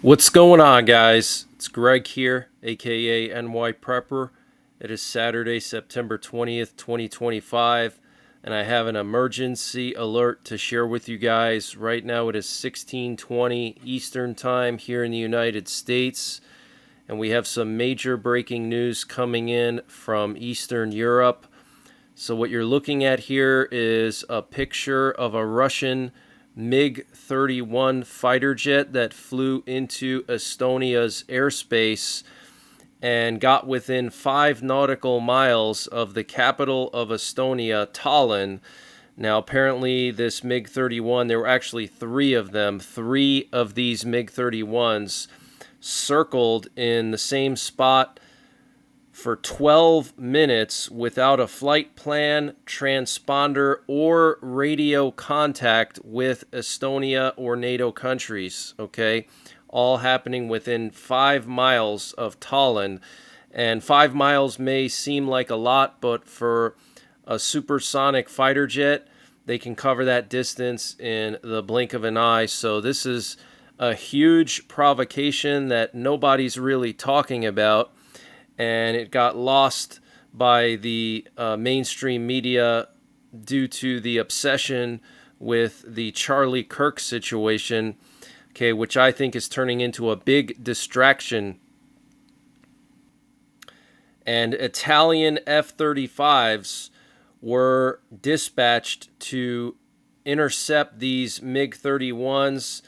What's going on, guys? It's Greg here, aka NYPrepper. It is Saturday, September 20th, 2025, and I have an emergency alert to share with you guys. Right now it is 16:20 Eastern Time here in the United States, and we have some major breaking news coming in from Eastern Europe. So what you're looking at here is a picture of a Russian MiG-31 fighter jet that flew into Estonia's airspace and got within 5 nautical miles of the capital of Estonia, Tallinn. Now, apparently, this MiG-31, there were actually 3 of them. 3 of these MiG-31s circled in the same spot for 12 minutes without a flight plan, transponder, or radio contact with Estonia or NATO countries, okay? All happening within 5 miles of Tallinn. And 5 miles may seem like a lot, but for a supersonic fighter jet, they can cover that distance in the blink of an eye. So this is a huge provocation that nobody's really talking about, and it got lost by the mainstream media due to the obsession with the Charlie Kirk situation, okay, which I think is turning into a big distraction. And Italian F-35s were dispatched to intercept these MiG-31s.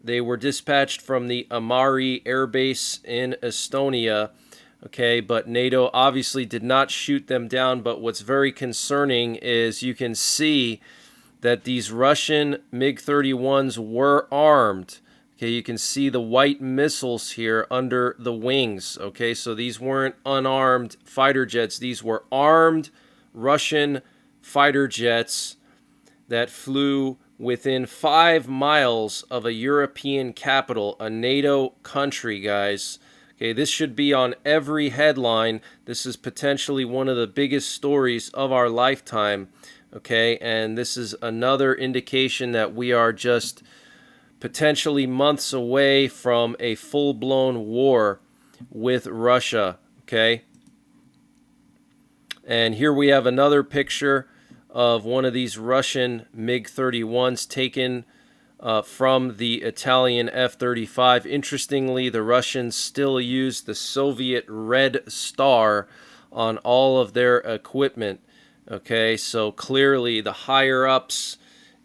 They were dispatched from the Amari Air Base in Estonia. Okay, but NATO obviously did not shoot them down. But what's very concerning is you can see that these Russian MiG-31s were armed. Okay, you can see the white missiles here under the wings. Okay, so these weren't unarmed fighter jets. These were armed Russian fighter jets that flew within 5 miles of a European capital, a NATO country, guys. Okay, this should be on every headline. This is potentially one of the biggest stories of our lifetime. Okay, and this is another indication that we are just potentially months away from a full-blown war with Russia. Okay, and here we have another picture of one of these Russian MiG-31s taken from the Italian F-35. Interestingly, the Russians still use the Soviet Red Star on all of their equipment. Okay, so clearly the higher-ups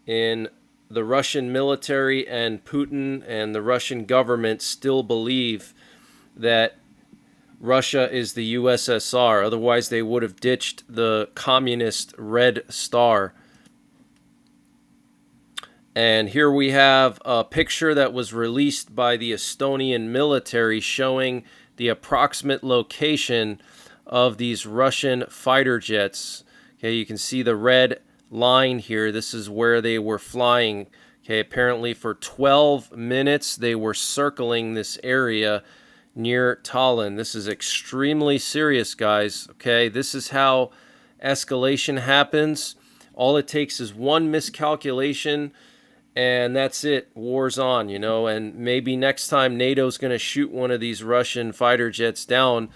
in the Russian military and Putin and the Russian government still believe that Russia is the USSR. Otherwise, they would have ditched the communist Red Star. And here we have a picture that was released by the Estonian military showing the approximate location of these Russian fighter jets. Okay, you can see the red line here. This is where they were flying. Okay, apparently for 12 minutes they were circling this area near Tallinn. This is extremely serious, guys. Okay, this is how escalation happens. All it takes is one miscalculation, and that's it. War's on, you know, and maybe next time NATO's going to shoot one of these Russian fighter jets down.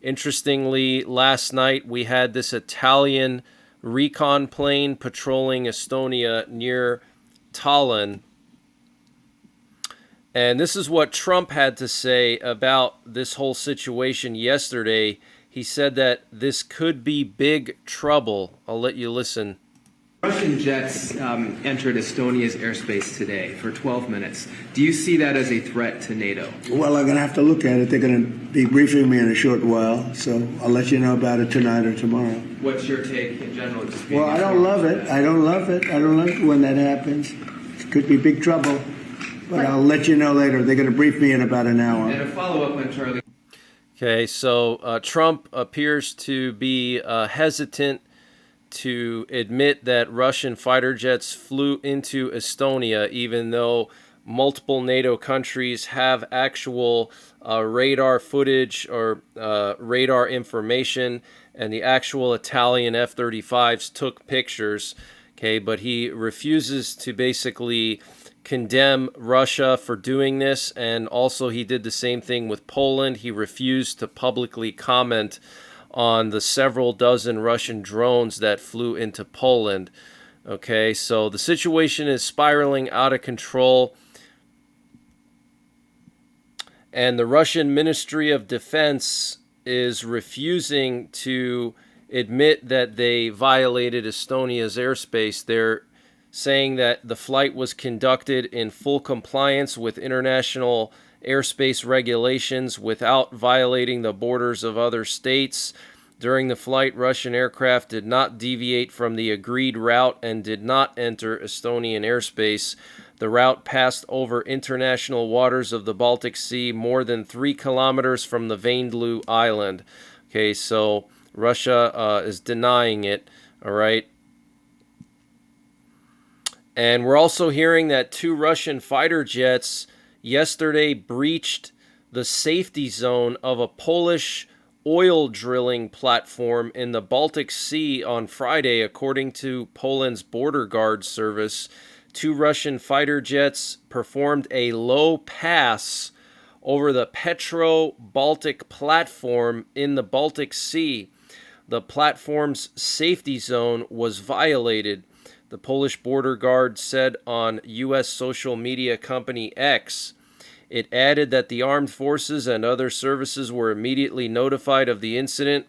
Interestingly, last night we had this Italian recon plane patrolling Estonia near Tallinn. And this is what Trump had to say about this whole situation yesterday. He said that this could be big trouble. I'll let you listen. Russian jets entered Estonia's airspace today for 12 minutes. Do you see that as a threat to NATO? Well, I'm going to have to look at it. They're going to be briefing me in a short while, so I'll let you know about it tonight or tomorrow. What's your take in general? Well, I don't love it. I don't love it. I don't love it when that happens. It could be big trouble, but I'll let you know later. They're going to brief me in about an hour. And a follow-up on Charlie. Okay, so Trump appears to be hesitant to admit that Russian fighter jets flew into Estonia, even though multiple NATO countries have actual radar footage or radar information, and the actual Italian F-35s took pictures. Okay, but he refuses to basically condemn Russia for doing this, and also he did the same thing with Poland. He refused to publicly comment on the several dozen Russian drones that flew into Poland. Okay, so the situation is spiraling out of control, and the Russian Ministry of Defense is refusing to admit that they violated Estonia's airspace. They're saying that the flight was conducted in full compliance with international airspace regulations without violating the borders of other states. During the flight, Russian aircraft did not deviate from the agreed route and did not enter Estonian airspace. The route passed over international waters of the Baltic Sea, more than 3 kilometers from the Vaindloo Island. Okay, so Russia is denying it, all right? And we're also hearing that 2 Russian fighter jets yesterday breached the safety zone of a Polish oil drilling platform in the Baltic Sea on Friday, according to Poland's border guard service. 2 Russian fighter jets performed a low pass over the Petro-Baltic platform in the Baltic Sea. The platform's safety zone was violated, the Polish border guard said on U.S. social media company X. It added that the armed forces and other services were immediately notified of the incident,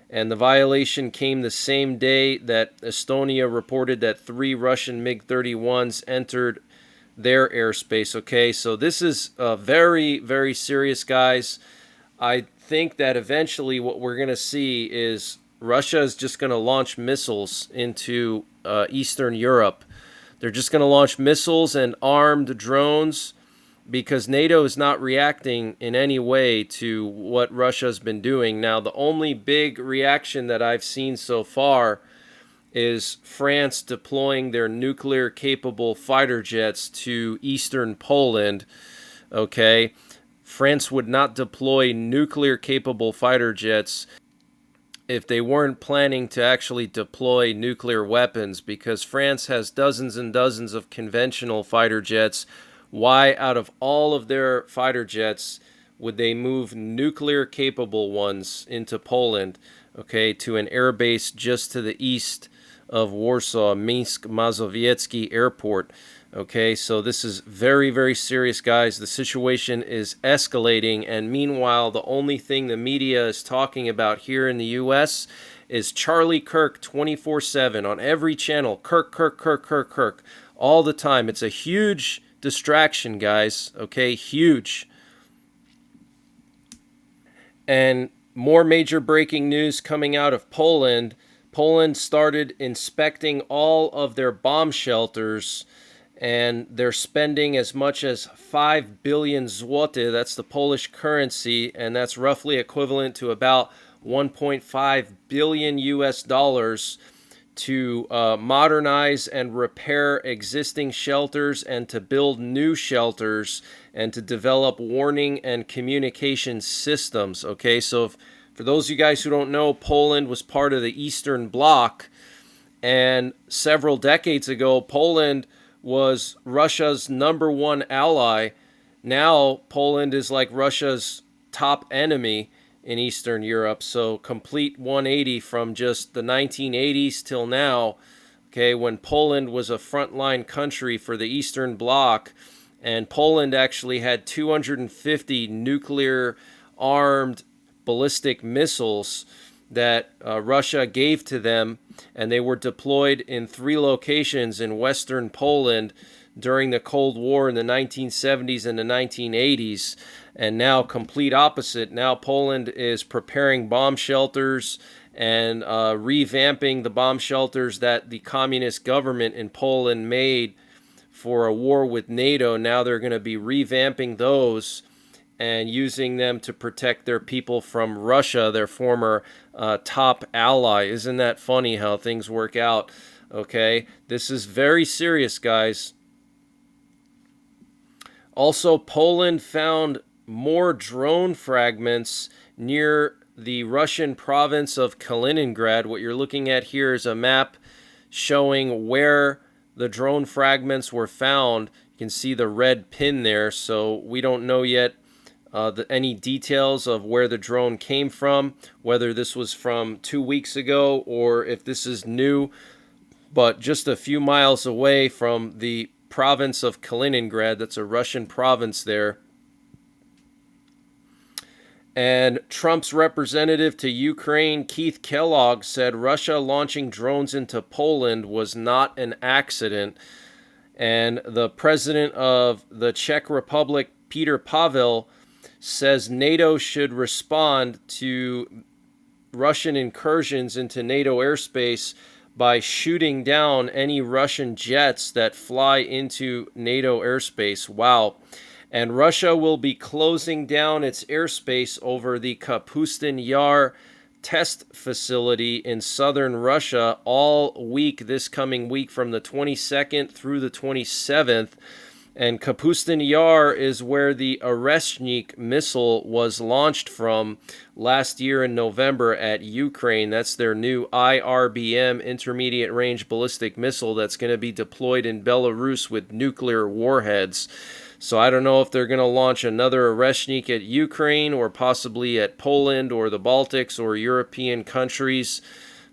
and the violation came the same day that Estonia reported that 3 Russian MiG-31s entered their airspace. Okay, so this is very, very serious, guys. I think that eventually what we're going to see is Russia is just going to launch missiles into Eastern Europe. They're just going to launch missiles and armed drones because NATO is not reacting in any way to what Russia's been doing. Now, the only big reaction that I've seen so far is France deploying their nuclear-capable fighter jets to eastern Poland. Okay, France would not deploy nuclear-capable fighter jets if they weren't planning to actually deploy nuclear weapons, because France has dozens and dozens of conventional fighter jets. Why, out of all of their fighter jets, would they move nuclear-capable ones into Poland, okay, to an air base just to the east of Warsaw, Minsk Mazowiecki Airport? Okay, so this is very, very serious, guys. The situation is escalating, and meanwhile, the only thing the media is talking about here in the U.S. is Charlie Kirk 24/7 on every channel. Kirk, Kirk, Kirk, Kirk, Kirk, all the time. It's a huge distraction, guys, okay? Huge. And more major breaking news coming out of Poland. Poland started inspecting all of their bomb shelters, and they're spending as much as 5 billion zloty, that's the Polish currency, and that's roughly equivalent to about 1.5 billion US dollars to modernize and repair existing shelters and to build new shelters and to develop warning and communication systems. Okay, so for those of you guys who don't know, Poland was part of the Eastern Bloc, and several decades ago, Poland was Russia's #1 ally. Now, Poland is like Russia's top enemy in Eastern Europe. So complete 180 from just the 1980s till now, okay, when Poland was a frontline country for the Eastern Bloc, and Poland actually had 250 nuclear-armed ballistic missiles that Russia gave to them, and they were deployed in 3 locations in western Poland during the Cold War in the 1970s and the 1980s. And now, complete opposite. Now Poland is preparing bomb shelters and revamping the bomb shelters that the communist government in Poland made for a war with NATO. Now they're going to be revamping those and using them to protect their people from Russia, their former top ally. Isn't that funny how things work out? Okay, this is very serious, guys. Also, Poland found more drone fragments near the Russian province of Kaliningrad. What you're looking at here is a map showing where the drone fragments were found. You can see the red pin there, so we don't know yet any details of where the drone came from, whether this was from 2 weeks ago or if this is new. But just a few miles away from the province of Kaliningrad, that's a Russian province there. And Trump's representative to Ukraine, Keith Kellogg, said Russia launching drones into Poland was not an accident. And the president of the Czech Republic, Peter Pavel, says NATO should respond to Russian incursions into NATO airspace by shooting down any Russian jets that fly into NATO airspace. Wow. And Russia will be closing down its airspace over the Kapustin Yar test facility in southern Russia all week, this coming week, from the 22nd through the 27th. And Kapustin Yar is where the Oreshnik missile was launched from last year in November at Ukraine. That's their new IRBM, intermediate range ballistic missile, that's going to be deployed in Belarus with nuclear warheads. So I don't know if they're going to launch another Oreshnik at Ukraine or possibly at Poland or the Baltics or European countries.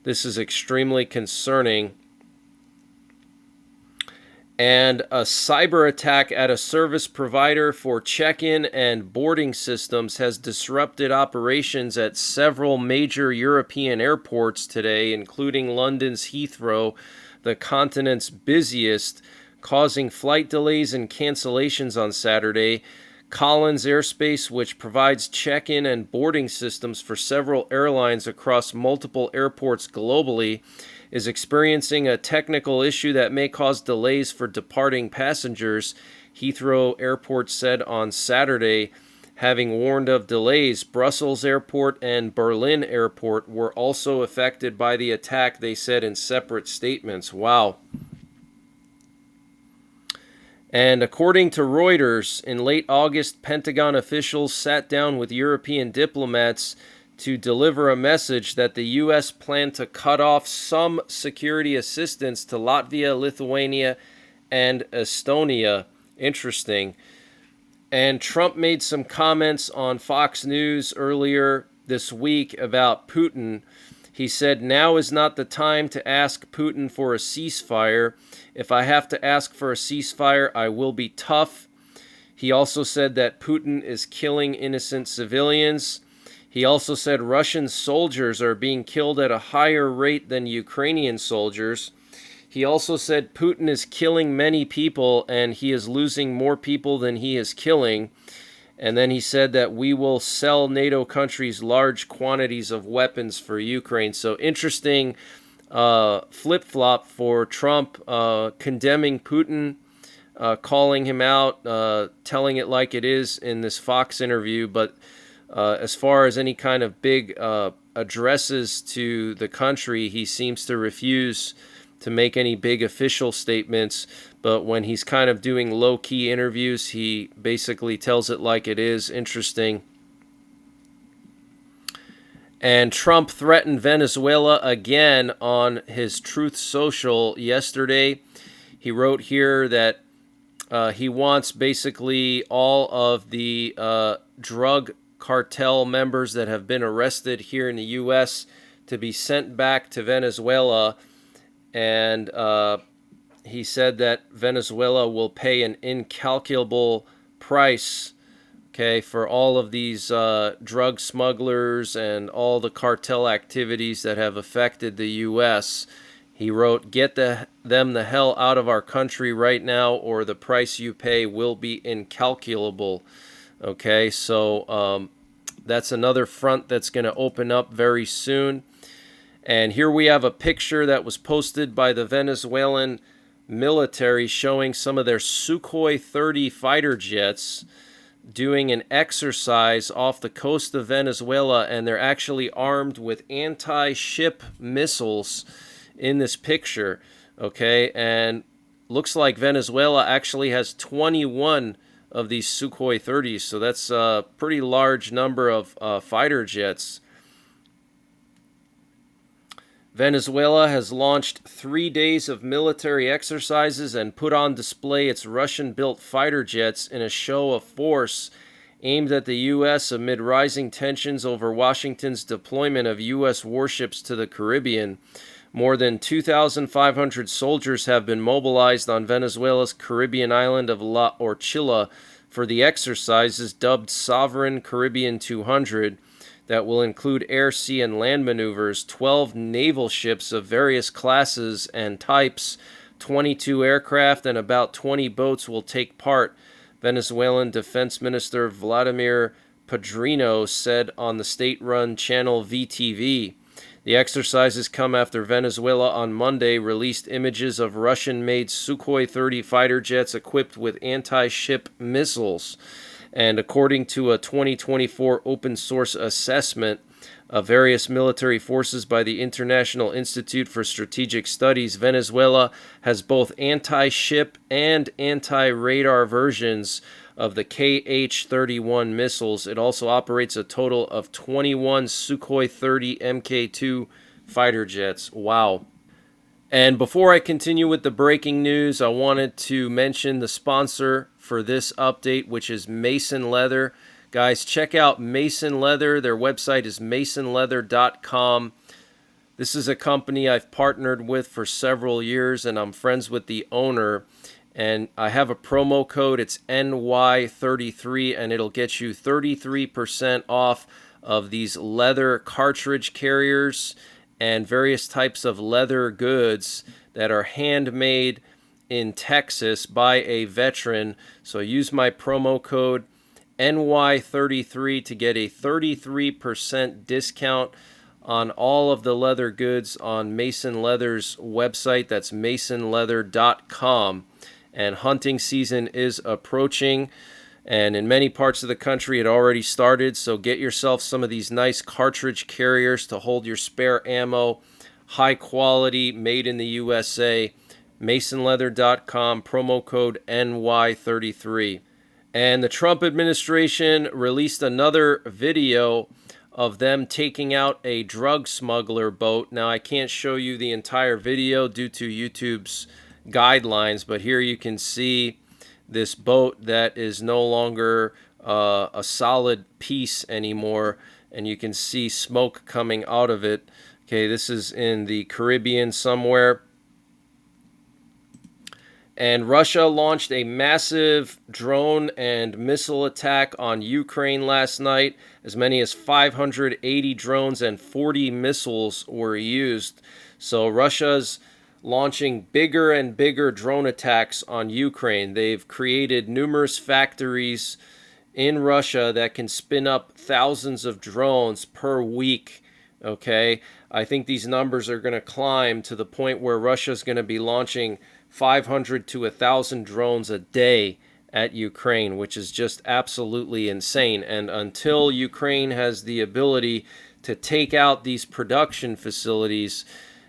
This is extremely concerning. And a cyber attack at a service provider for check-in and boarding systems has disrupted operations at several major European airports today, including London's Heathrow, the continent's busiest, causing flight delays and cancellations on Saturday. Collins Airspace, which provides check-in and boarding systems for several airlines across multiple airports globally, is experiencing a technical issue that may cause delays for departing passengers, Heathrow Airport said on Saturday. Having warned of delays, Brussels Airport and Berlin Airport were also affected by the attack, they said in separate statements. Wow. And according to Reuters, in late August, Pentagon officials sat down with European diplomats to deliver a message that the U.S. planned to cut off some security assistance to Latvia, Lithuania, and Estonia. Interesting. And Trump made some comments on Fox News earlier this week about Putin. He said, "Now is not the time to ask Putin for a ceasefire. If I have to ask for a ceasefire, I will be tough." He also said that Putin is killing innocent civilians. He also said Russian soldiers are being killed at a higher rate than Ukrainian soldiers. He also said Putin is killing many people and he is losing more people than he is killing. And then he said that we will sell NATO countries large quantities of weapons for Ukraine. So interesting flip-flop for Trump, condemning Putin, calling him out, telling it like it is in this Fox interview. But as far as any kind of big addresses to the country, he seems to refuse to make any big official statements. But when he's kind of doing low-key interviews, he basically tells it like it is. Interesting. And Trump threatened Venezuela again on his Truth Social yesterday. He wrote here that he wants basically all of the drug cartel members that have been arrested here in the U.S. to be sent back to Venezuela. And he said that Venezuela will pay an incalculable price, okay, for all of these drug smugglers and all the cartel activities that have affected the U.S. He wrote, "Get them the hell out of our country right now, or the price you pay will be incalculable." Okay, so that's another front that's going to open up very soon. And here we have a picture that was posted by the Venezuelan military showing some of their Sukhoi 30 fighter jets doing an exercise off the coast of Venezuela, and they're actually armed with anti-ship missiles in this picture, okay? And looks like Venezuela actually has 21 of these Sukhoi 30s, so that's a pretty large number of fighter jets. Venezuela has launched 3 days of military exercises and put on display its Russian-built fighter jets in a show of force aimed at the U.S. amid rising tensions over Washington's deployment of U.S. warships to the Caribbean. More than 2,500 soldiers have been mobilized on Venezuela's Caribbean island of La Orchilla for the exercises dubbed Sovereign Caribbean 200 that will include air, sea, and land maneuvers, 12 naval ships of various classes and types, 22 aircraft, and about 20 boats will take part, Venezuelan Defense Minister Vladimir Padrino said on the state-run channel VTV. The exercises come after Venezuela on Monday released images of Russian-made Sukhoi 30 fighter jets equipped with anti-ship missiles. And according to a 2024 open-source assessment of various military forces by the International Institute for Strategic Studies, Venezuela has both anti-ship and anti-radar versions of the KH-31 missiles. It also operates a total of 21 Sukhoi 30 Mk2 fighter jets. Wow. And before I continue with the breaking news, I wanted to mention the sponsor for this update, which is Mason Leather. Guys, check out Mason Leather. Their website is masonleather.com. This is a company I've partnered with for several years, and I'm friends with the owner. And I have a promo code. It's NY33, and it'll get you 33% off of these leather cartridge carriers and various types of leather goods that are handmade in Texas by a veteran. So use my promo code NY33 to get a 33% discount on all of the leather goods on Mason Leather's website. That's masonleather.com. And hunting season is approaching. And in many parts of the country, it already started. So get yourself some of these nice cartridge carriers to hold your spare ammo. High quality, made in the USA. MasonLeather.com, promo code NY33. And the Trump administration released another video of them taking out a drug smuggler boat. Now, I can't show you the entire video due to YouTube's guidelines, but here you can see this boat that is no longer a solid piece anymore, and you can see smoke coming out of it. Okay, this is in the Caribbean somewhere. And Russia launched a massive drone and missile attack on Ukraine last night. As many as 580 drones and 40 missiles were used. So Russia's launching bigger and bigger drone attacks on Ukraine. They've created numerous factories in Russia that can spin up thousands of drones per week. Okay, I think these numbers are going to climb to the point where Russia's going to be launching 500 to 1,000 drones a day at Ukraine, which is just absolutely insane. And until Ukraine has the ability to take out these production facilities,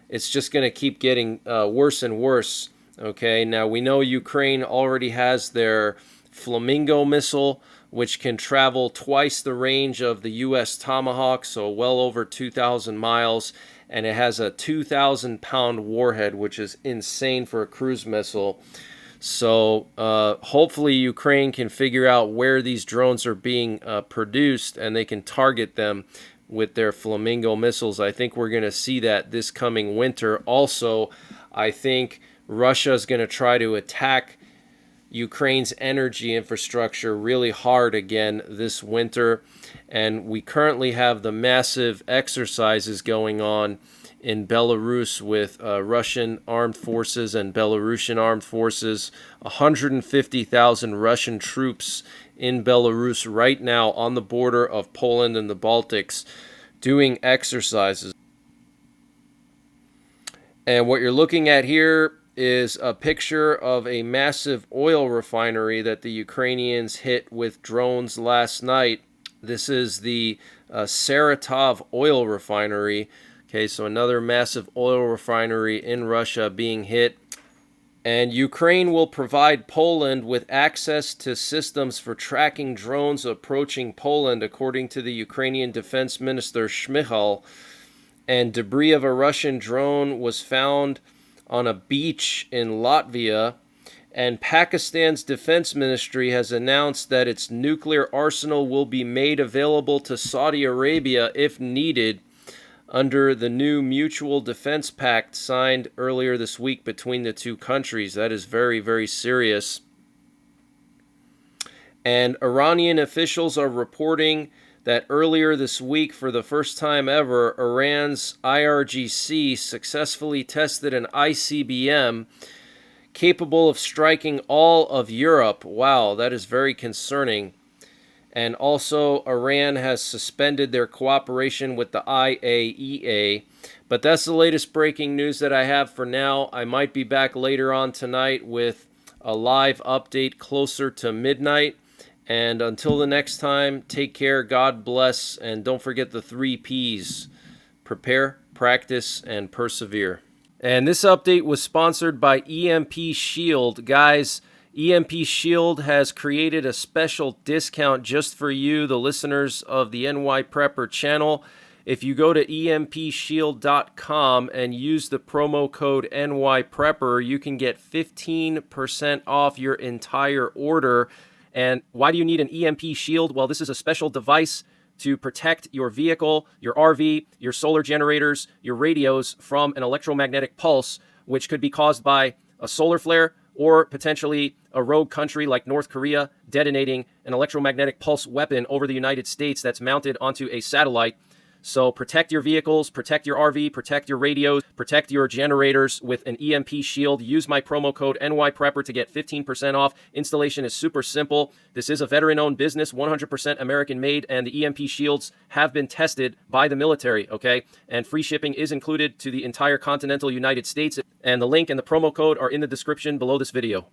it's just going to keep getting worse and worse. Okay, now we know Ukraine already has their Flamingo missile, which can travel twice the range of the U.S. Tomahawk, so well over 2,000 miles, and it has a 2,000-pound warhead, which is insane for a cruise missile. So hopefully Ukraine can figure out where these drones are being produced, and they can target them with their Flamingo missiles. I think we're going to see that this coming winter. Also, I think Russia is going to try to attack Ukraine's energy infrastructure really hard again this winter. And we currently have the massive exercises going on in Belarus with Russian armed forces and Belarusian armed forces. 150,000 Russian troops in Belarus right now on the border of Poland and the Baltics doing exercises. And what you're looking at here is a picture of a massive oil refinery that the Ukrainians hit with drones last night. This is the Saratov oil refinery. Okay, so another massive oil refinery in Russia being hit. And Ukraine will provide Poland with access to systems for tracking drones approaching Poland, according to the Ukrainian Defense Minister Shmyhal. and debris of a Russian drone was found on a beach in Latvia. And Pakistan's defense ministry has announced that its nuclear arsenal will be made available to Saudi Arabia if needed under the new mutual defense pact signed earlier this week between the two countries. That is very, very serious. And Iranian officials are reporting that earlier this week, for the first time ever, Iran's IRGC successfully tested an ICBM capable of striking all of Europe. Wow, that is very concerning. And also, Iran has suspended their cooperation with the IAEA. But that's the latest breaking news that I have for now. I might be back later on tonight with a live update closer to midnight. And until the next time, take care, God bless, and don't forget the 3 Ps. Prepare, practice, and persevere. And this update was sponsored by EMP Shield. Guys, EMP Shield has created a special discount just for you, the listeners of the NYPrepper channel. If you go to empshield.com and use the promo code NYPrepper, you can get 15% off your entire order. And why do you need an EMP shield? Well, this is a special device to protect your vehicle, your RV, your solar generators, your radios from an electromagnetic pulse, which could be caused by a solar flare or potentially a rogue country like North Korea detonating an electromagnetic pulse weapon over the United States that's mounted onto a satellite. So protect your vehicles, protect your RV, protect your radios, protect your generators with an EMP shield. Use my promo code NYPrepper to get 15% off. Installation is super simple. This is a veteran-owned business, 100% American-made, and the EMP shields have been tested by the military, okay? And free shipping is included to the entire continental United States. And the link and the promo code are in the description below this video.